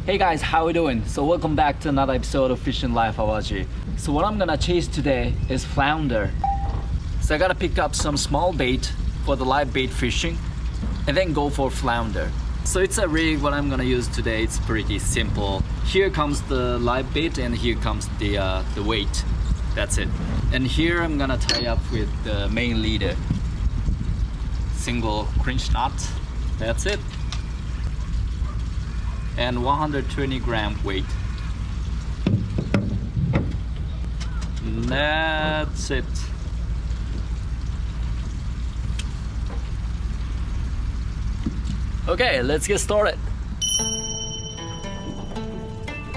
Hey guys, how we doing? So welcome back to another episode of Fishing Life Awaji. So what I'm gonna chase today is flounder. So I gotta pick up some small bait for the live bait fishing and then go for flounder. So it's a rig what I'm gonna use today. It's pretty simple. Here comes the live bait and here comes the weight. That's it. And here I'm gonna tie up with the main leader. Single cringe knot. That's it. And 120 gram weight. That's it. Okay, let's get started.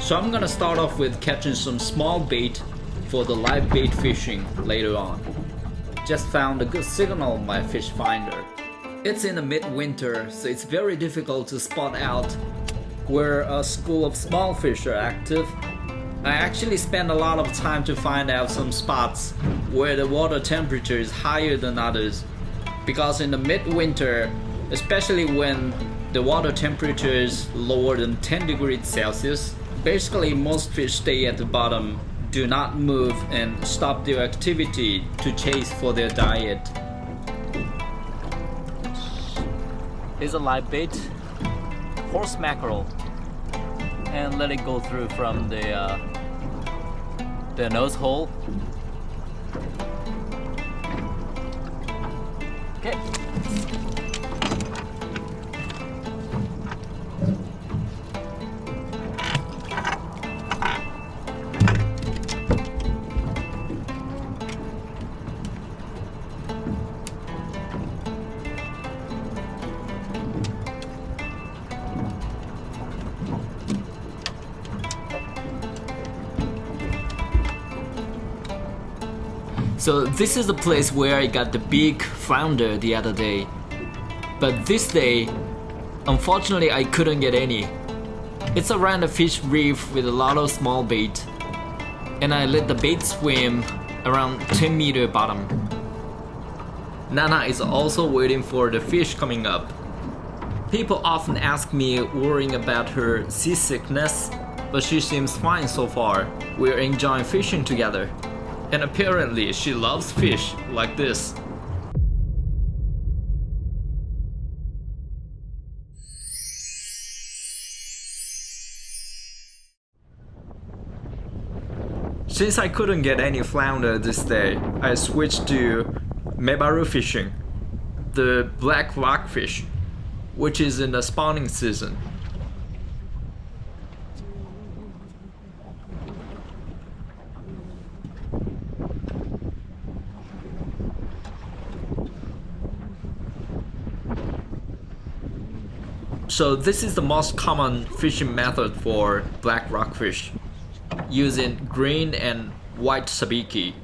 So I'm gonna start off with catching some small bait for the live bait fishing later on. Just found a good signal on my fish finder. It's in the midwinter, so it's very difficult to spot out where a school of small fish are active. I actually spend a lot of time to find out some spots where the water temperature is higher than others, because in the midwinter, especially when the water temperature is lower than 10 degrees Celsius, basically most fish stay at the bottom, do not move and stop their activity to chase for their diet. Here's a live bait, horse mackerel, and let it go through from the nose hole. Okay. So this is the place where I got the big flounder the other day. But this day, unfortunately I couldn't get any. It's around a fish reef with a lot of small bait. And I let the bait swim around 10-meter bottom. Nana is also waiting for the fish coming up. People often ask me worrying about her seasickness, but she seems fine so far. We're enjoying fishing together. And apparently she loves fish like this. Since I couldn't get any flounder this day, I switched to mebaru fishing, the black rockfish, which is in the spawning season. So this is the most common fishing method for black rockfish, using green and white sabiki.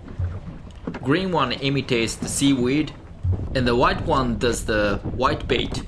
Green one imitates the seaweed, and the white one does the white bait.